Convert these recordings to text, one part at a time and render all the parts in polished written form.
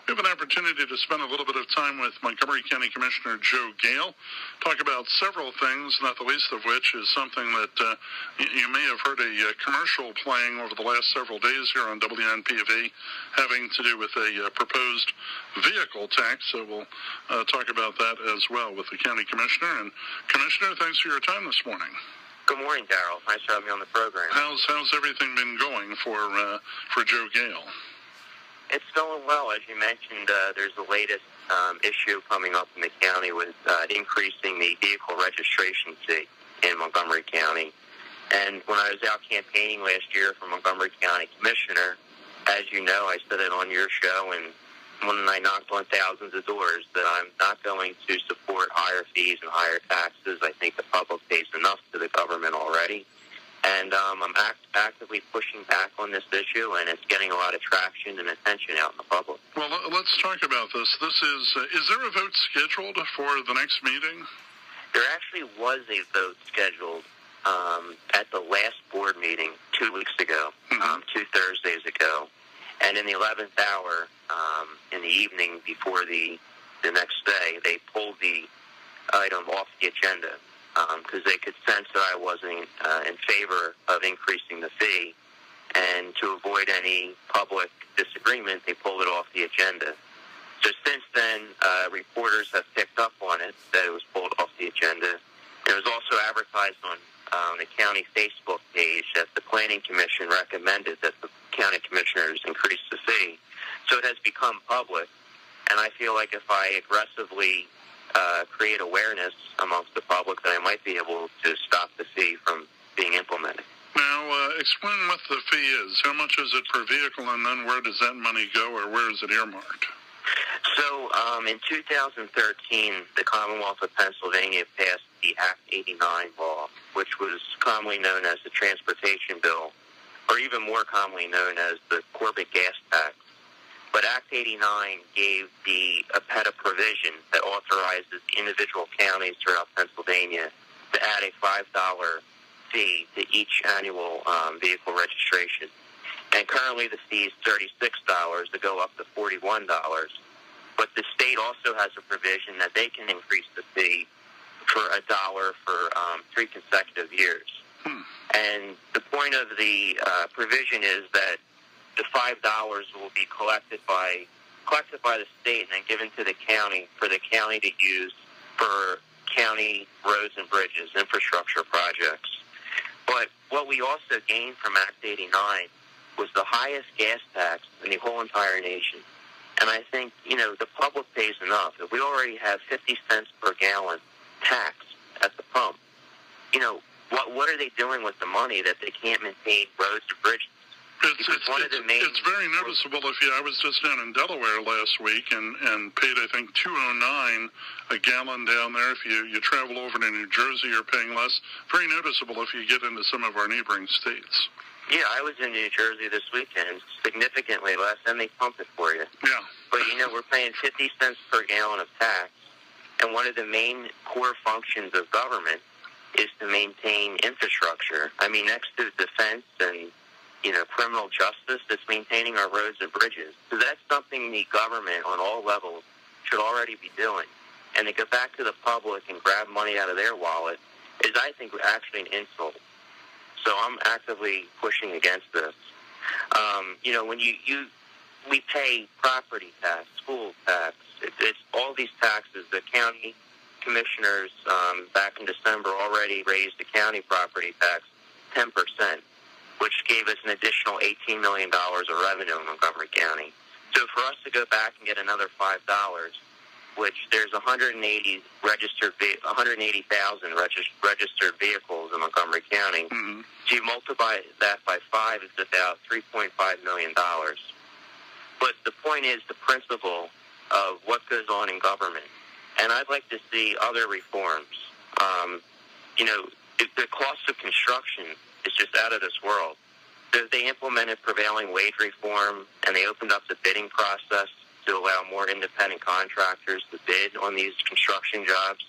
We have an opportunity to spend a little bit of time with Montgomery County Commissioner Joe Gale, talk about several things, not the least of which is something that you may have heard a commercial playing over the last several days here on WNPV, having to do with a proposed vehicle tax. So we'll talk about that as well with the County Commissioner. And Commissioner, thanks for your time this morning. Good morning, Darryl. Nice to have me on the program. How's everything been going for Joe Gale? It's going well. As you mentioned, there's the latest issue coming up in the county with increasing the vehicle registration fee in Montgomery County. And when I was out campaigning last year for Montgomery County Commissioner, as you know, I said it on your show, and when I knocked on thousands of doors, that I'm not going to support higher fees and higher taxes. I think the public pays enough to the government already. And I'm actively pushing back on this issue, and it's getting a lot of traction and attention out in the public. Well, let's talk about this. This is there a vote scheduled for the next meeting? There actually was a vote scheduled at the last board meeting 2 weeks ago, 2 Thursdays ago. And in the 11th hour, in the evening before the next day, they pulled the item off the agenda because they could sense that I wasn't in favor of increasing the fee. And to avoid any public disagreement, they pulled it off the agenda. So since then, reporters have picked up on it, that it was pulled off the agenda. It was also advertised on the county Facebook page that the Planning Commission recommended that the county commissioners increase the fee. So it has become public, and I feel like if I aggressively create awareness amongst the public, that I might be able to stop the fee from being implemented. Now, explain what the fee is. How much is it per vehicle, and then where does that money go, or where is it earmarked? So in 2013, the Commonwealth of Pennsylvania passed the Act 89 law, which was commonly known as the Transportation Bill, or even more commonly known as the Corbett Gas Tax. But Act 89 gave a provision that authorizes individual counties throughout Pennsylvania to add a $5 fee to each annual vehicle registration. And currently the fee is $36 to go up to $41. But the state also has a provision that they can increase the fee for $1 for 3 consecutive years. And the point of the provision is that the $5 will be collected by the state and then given to the county for the county to use for county roads and bridges, infrastructure projects. But what we also gained from Act 89 was the highest gas tax in the whole entire nation. And I think, the public pays enough. If we already have 50 cents per gallon tax at the pump, what are they doing with the money that they can't maintain roads and bridges? It's very noticeable. I was just down in Delaware last week and paid, I think, $2.09 a gallon down there. If you travel over to New Jersey, you're paying less. Very noticeable if you get into some of our neighboring states. Yeah, I was in New Jersey this weekend, significantly less, and they pump it for you. Yeah. But, we're paying 50 cents per gallon of tax, and one of the main core functions of government is to maintain infrastructure. I mean, next to defense and criminal justice, that's maintaining our roads and bridges. So that's something the government on all levels should already be doing. And to go back to the public and grab money out of their wallet is, I think, actually an insult. So I'm actively pushing against this. When we pay property tax, school tax, it's all these taxes. The county commissioners back in December already raised the county property tax 10%. Which gave us an additional $18 million of revenue in Montgomery County. So for us to go back and get another $5, which there's 180,000 registered vehicles in Montgomery County. Mm-hmm. So you multiply that by 5, it's about $3.5 million. But the point is the principle of what goes on in government. And I'd like to see other reforms. The cost of construction is just out of this world. They implemented prevailing wage reform, and they opened up the bidding process to allow more independent contractors to bid on these construction jobs.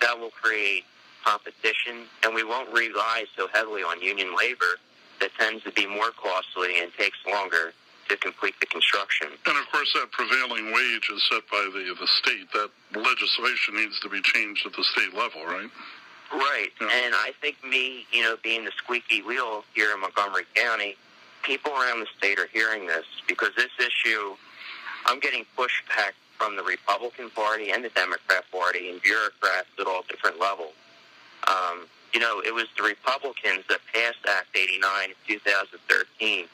That will create competition, and we won't rely so heavily on union labor that tends to be more costly and takes longer to complete the construction. And, of course, that prevailing wage is set by the state. That legislation needs to be changed at the state level, right? Right. Yeah. And I think me, being the squeaky wheel here in Montgomery County, people around the state are hearing this because this issue, I'm getting pushback from the Republican Party and the Democrat Party and bureaucrats at all different levels. It was the Republicans that passed Act 89 in 2013.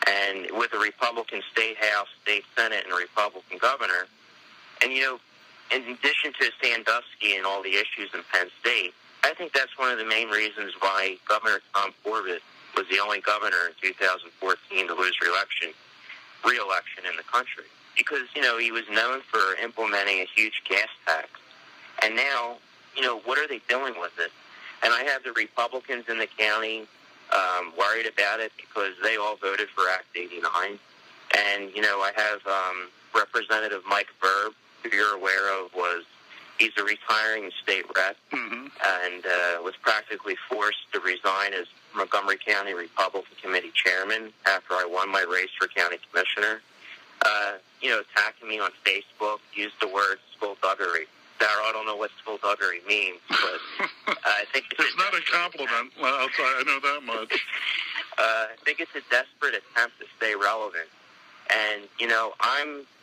And with a Republican state house, state senate, and a Republican governor, and, in addition to Sandusky and all the issues in Penn State, I think that's one of the main reasons why Governor Tom Corbett was the only governor in 2014 to lose re-election in the country. Because, he was known for implementing a huge gas tax. And now, what are they doing with it? And I have the Republicans in the county worried about it because they all voted for Act 89. And, I have Representative Mike Verb, who you're aware of, he's a retiring state rep, and was practically forced to resign as Montgomery County Republican Committee chairman after I won my race for county commissioner. Attacking me on Facebook, used the word skullduggery. Darryl, I don't know what skullduggery means, but I think it's not a compliment. I know that much. I think it's a desperate attempt to stay relevant. And,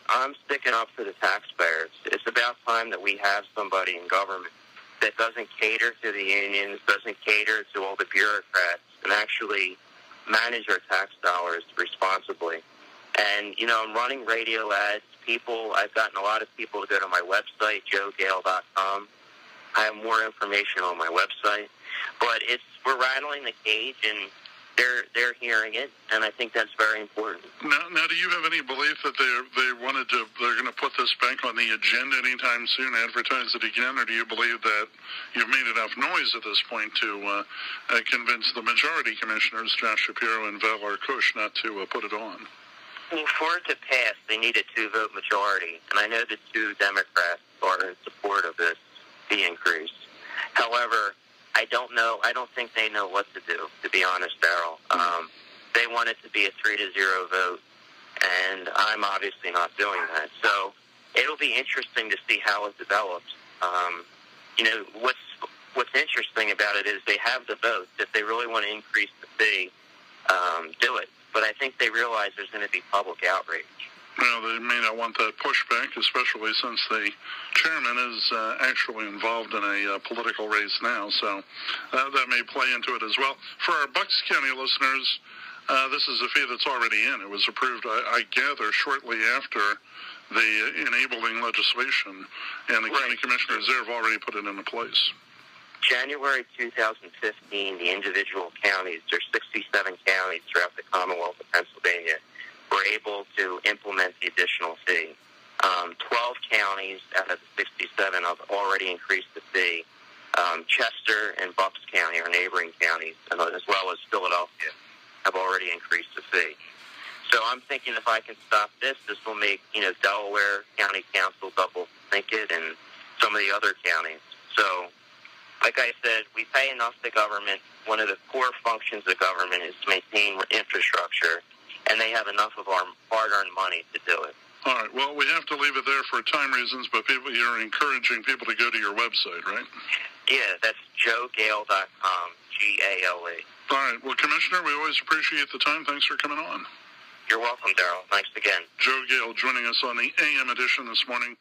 I'm sticking up for the taxpayers. It's about time that we have somebody in government that doesn't cater to the unions, doesn't cater to all the bureaucrats, and actually manage our tax dollars responsibly. And, I'm running radio ads. I've gotten a lot of people to go to my website, joegale.com. I have more information on my website. But we're rattling the cage, and they're hearing it, and I think that's very important. Now, do you have any belief that they're going to put this back on the agenda anytime soon, advertise it again, or do you believe that you've made enough noise at this point to convince the majority commissioners, Josh Shapiro and Val Arkush, not to put it on? Well, for it to pass, they need a 2-vote majority, and I know the 2 Democrats are in support of this fee increase. However, I don't think they know what to do, to be honest, Darryl. They want it to be a 3-0 vote, and I'm obviously not doing that. So it'll be interesting to see how it develops. What's interesting about it is they have the votes. If they really want to increase the fee, do it. But I think they realize there's going to be public outrage. Well, they may not want that pushback, especially since the chairman is actually involved in a political race now, so that may play into it as well. For our Bucks County listeners, this is a fee that's already in. It was approved, I gather, shortly after the enabling legislation, and the county commissioners there have already put it into place. January 2015, the individual counties, there's 67 counties throughout the Commonwealth of Pennsylvania, were able to implement the additional fee. 12 counties out of the 67 have already increased the fee. Chester and Bucks County are neighboring counties, as well as Philadelphia, have already increased the fee. So I'm thinking if I can stop this will make, Delaware County Council double think it, and some of the other counties. So, like I said, we pay enough to government. One of the core functions of government is to maintain infrastructure, and they have enough of our hard-earned money to do it. All right. Well, we have to leave it there for time reasons, but you're encouraging people to go to your website, right? Yeah, that's joegale.com, Gale. All right. Well, Commissioner, we always appreciate the time. Thanks for coming on. You're welcome, Darryl. Thanks again. Joe Gale joining us on the AM edition this morning.